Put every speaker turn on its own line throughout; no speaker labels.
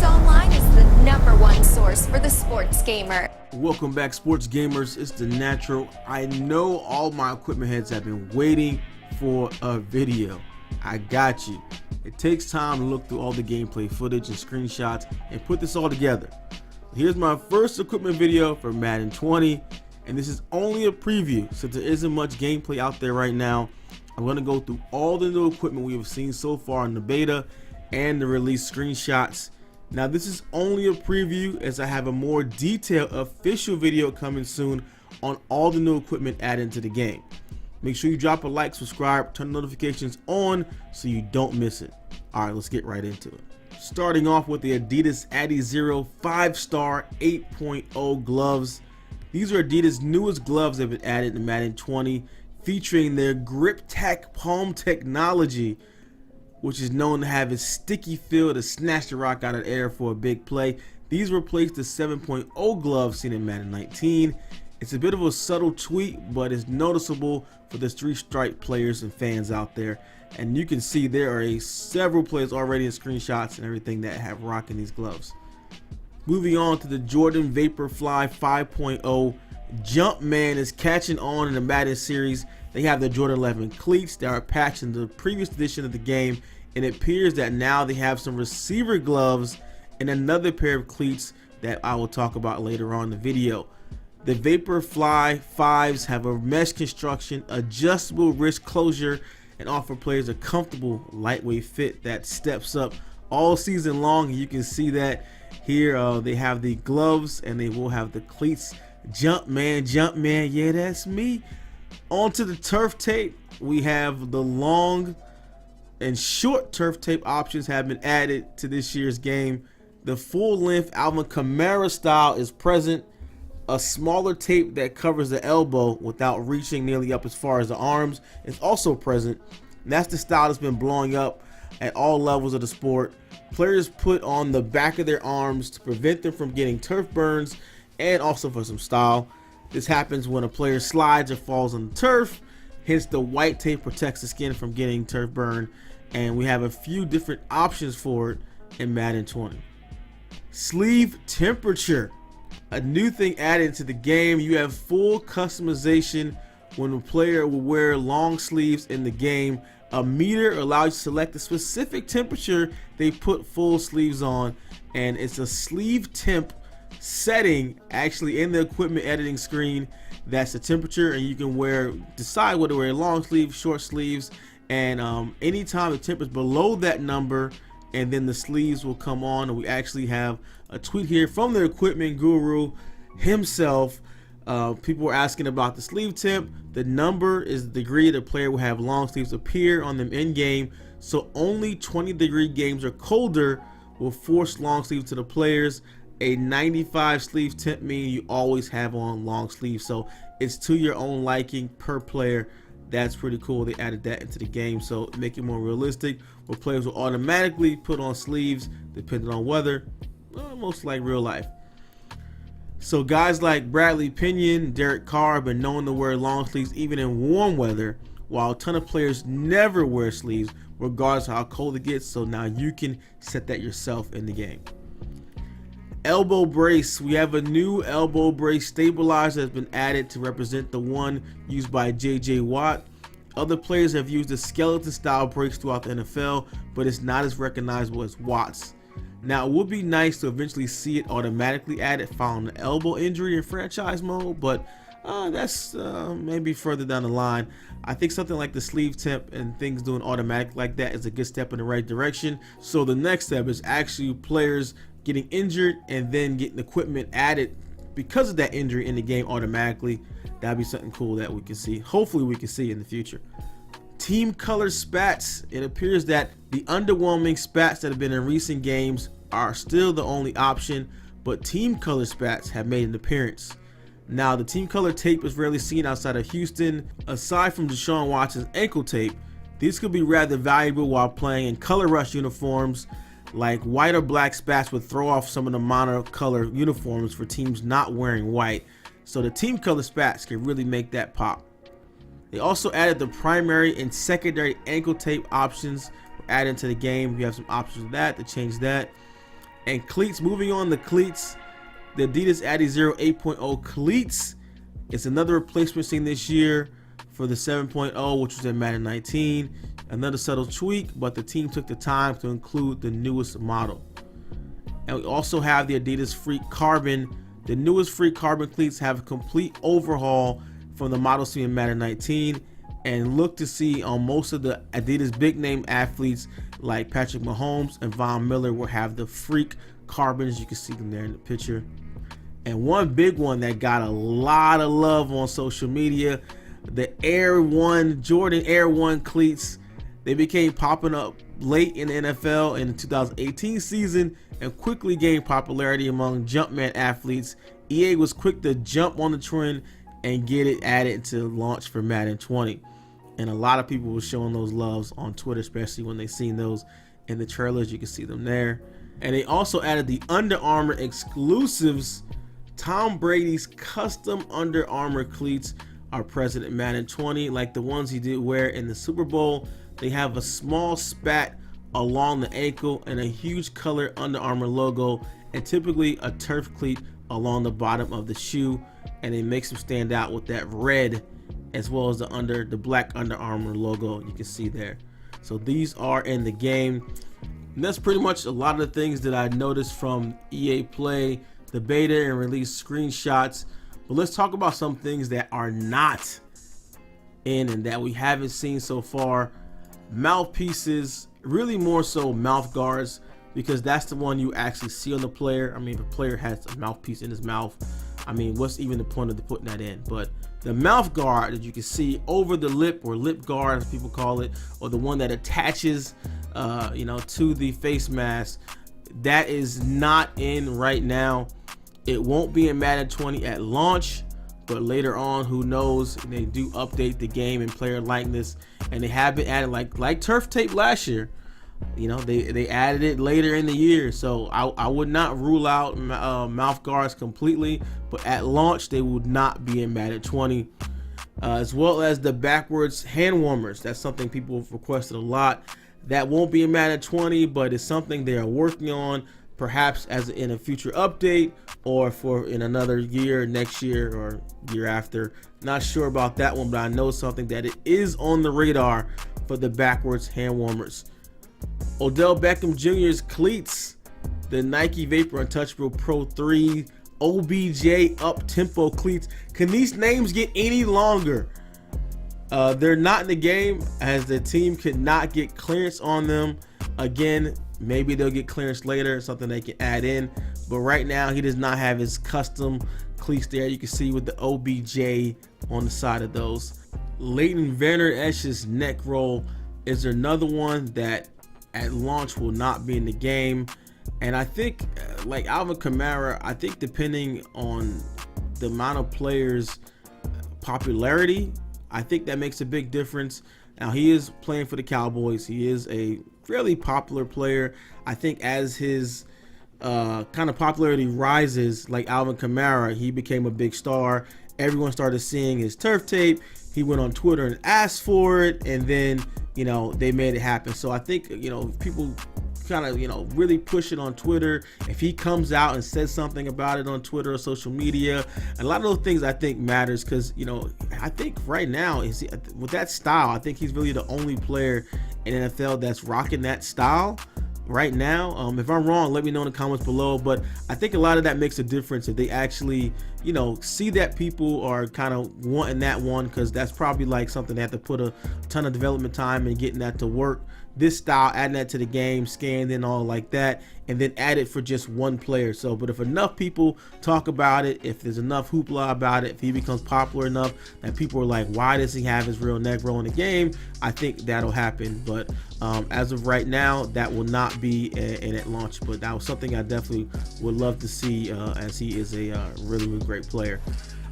Gamers Online is the #1 source for the sports gamer.
Welcome back, sports gamers. It's the Natural. I know all my equipment heads have been waiting for a video. I got you. It takes time to look through all the gameplay footage and screenshots and put this all together. Here's my first equipment video for Madden 20, and this is only a preview since there isn't much gameplay out there right now. I'm going to go through all the new equipment we have seen so far in the beta and the release screenshots. Now this is only a preview, as I have a more detailed official video coming soon on all the new equipment added to the game. Make sure you drop a like, subscribe, turn notifications on so you don't miss it. Alright, let's get right into it. Starting off with the Adidas Adizero 5-star 8.0 gloves. These are Adidas' newest gloves that have been added to Madden 20, featuring their Grip Tack palm technology, which is known to have a sticky feel to snatch the rock out of the air for a big play. These replace the 7.0 gloves seen in Madden 19. It's a bit of a subtle tweak, but it's noticeable for the three-stripe players and fans out there. And you can see there are several players already in screenshots and everything that have rocking these gloves. Moving on to the Jordan Vaporfly 5.0. Jumpman is catching on in the Madden series. They have the Jordan 11 cleats that are patched in the previous edition of the game, and it appears that now they have some receiver gloves and another pair of cleats that I will talk about later on in the video. The Vaporfly 5s have a mesh construction, adjustable wrist closure, and offer players a comfortable lightweight fit that steps up all season long. You can see that here. They have the gloves and they will have the cleats. Jumpman, yeah, that's me. Onto the turf tape. We have the long and short turf tape options have been added to this year's game. The full-length Alvin Kamara style is present. A smaller tape that covers the elbow without reaching nearly up as far as the arms is also present. And that's the style that's been blowing up at all levels of the sport. Players put on the back of their arms to prevent them from getting turf burns, and also for some style. This happens when a player slides or falls on the turf, hence the white tape protects the skin from getting turf burn, and we have a few different options for it in Madden 20. Sleeve temperature. A new thing added to the game. You have full customization when a player will wear long sleeves in the game. A meter allows you to select the specific temperature they put full sleeves on, and it's a sleeve temp setting actually in the equipment editing screen. That's the temperature, and you can decide whether to wear long sleeves, short sleeves, and anytime the temp is below that number, and then the sleeves will come on. And we actually have a tweet here from the equipment guru himself. People were asking about the sleeve temp. The number is the degree the player will have long sleeves appear on them in game, so only 20-degree games or colder will force long sleeves to the players. A 95 sleeve temp means you always have on long sleeves, so it's to your own liking per player. That's pretty cool. They added that into the game, so make it more realistic, where players will automatically put on sleeves depending on weather, most like real life. So guys like Bradley Pinion, Derek Carr have been known to wear long sleeves even in warm weather, while a ton of players never wear sleeves regardless of how cold it gets. So now you can set that yourself in the game. Elbow brace. We have a new elbow brace stabilizer that's been added to represent the one used by JJ Watt. Other players have used a skeleton style brace throughout the NFL, but it's not as recognizable as Watt's. Now it would be nice to eventually see it automatically added following an elbow injury in franchise mode, but that's maybe further down the line. I think something like the sleeve temp and things doing automatic like that is a good step in the right direction. So the next step is actually players getting injured and then getting equipment added because of that injury in the game automatically. That'd be something cool that we can see. Hopefully we can see in the future. Team color spats. It appears that the underwhelming spats that have been in recent games are still the only option, but team color spats have made an appearance. Now the team color tape is rarely seen outside of Houston. Aside from Deshaun Watson's ankle tape, these could be rather valuable while playing in color rush uniforms. Like white or black spats would throw off some of the monocolor uniforms for teams not wearing white, so the team color spats can really make that pop. They also added the primary and secondary ankle tape options were added into the game. You have some options of that to change that. And cleats, moving on, the cleats, the Adidas Adizero 8.0 cleats. It's another replacement seen this year for the 7.0, which was in Madden 19. Another subtle tweak, but the team took the time to include the newest model. And we also have the Adidas Freak Carbon. The newest Freak Carbon cleats have a complete overhaul from the model seen in Madden 19, and look to see on most of the Adidas big name athletes like Patrick Mahomes and Von Miller will have the Freak Carbons. You can see them there in the picture. And one big one that got a lot of love on social media, the Air One, Jordan Air One cleats. They became popping up late in the NFL in the 2018 season and quickly gained popularity among Jumpman athletes. EA was quick to jump on the trend and get it added to launch for Madden 20. And a lot of people were showing those loves on Twitter, especially when they seen those in the trailers. You can see them there. And they also added the Under Armour exclusives. Tom Brady's custom Under Armour cleats are present in Madden 20, like the ones he did wear in the Super Bowl. They have a small spat along the ankle and a huge color Under Armour logo, and typically a turf cleat along the bottom of the shoe, and it makes them stand out with that red as well as the black Under Armour logo you can see there. So these are in the game, and that's pretty much a lot of the things that I noticed from EA Play, the beta and release screenshots. But let's talk about some things that are not in and that we haven't seen so far. Mouthpieces, really more so mouth guards, because that's the one you actually see on the player. I mean, if a player has a mouthpiece in his mouth, I mean, what's even the point of putting that in? But the mouth guard that you can see over the lip, or lip guard as people call it, or the one that attaches to the face mask, that is not in right now. It won't be in Madden 20 at launch, but later on, who knows? They do update the game and player likeness, and they have been added like turf tape last year. You know, they added it later in the year, so I would not rule out mouth guards completely, but at launch they would not be in Madden 20. As well as the backwards hand warmers. That's something people have requested a lot. That won't be in Madden 20, but it's something they are working on, perhaps as in a future update, or for in another year, next year or year after. Not sure about that one, but I know something that it is on the radar for the backwards hand warmers. Odell Beckham Jr.'s cleats, the Nike Vapor Untouchable Pro 3 OBJ up tempo cleats. Can these names get any longer? They're not in the game, as the team could not get clearance on them. Again, maybe they'll get clearance later, something they can add in, but right now he does not have his custom cleats there. You can see with the OBJ on the side of those. Leighton Vander Esch's neck roll is another one that at launch will not be in the game. And I think like Alvin Kamara, I think depending on the amount of players' popularity, I think that makes a big difference. Now, he is playing for the Cowboys. He is a fairly popular player. I think as his kind of popularity rises, like Alvin Kamara, he became a big star. Everyone started seeing his turf tape. He went on Twitter and asked for it, and then, you know, they made it happen. So I think, you know, people kind of, you know, really push it on Twitter. If he comes out and says something about it on Twitter or social media, a lot of those things I think matters, because, you know, I think right now is with that style, I think he's really the only player in NFL that's rocking that style right now. If I'm wrong, let me know in the comments below, but I think a lot of that makes a difference if they actually, you know, see that people are kind of wanting that one, because that's probably like something they have to put a ton of development time in getting that to work. This style, adding that to the game, scanned and all like that, and then add it for just one player. So, but if enough people talk about it, if there's enough hoopla about it, if he becomes popular enough that people are like, why does he have his real neck roll in the game? I think that'll happen. But as of right now, that will not be in at launch. But that was something I definitely would love to see, as he is a really, really great player.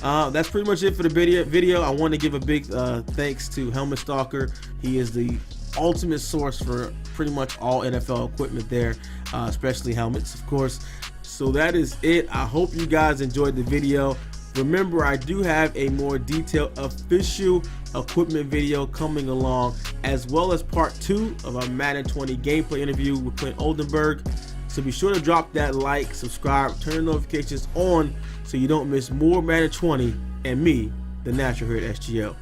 That's pretty much it for the video. I want to give a big thanks to Helmet Stalker. He is the ultimate source for pretty much all NFL equipment there, especially helmets, of course. So that is it. I hope you guys enjoyed the video. Remember, I do have a more detailed official equipment video coming along, as well as part 2 of our Madden 20 gameplay interview with Clint Oldenburg. So be sure to drop that like, subscribe, turn the notifications on so you don't miss more Madden 20 and me, the Natural here at SGL.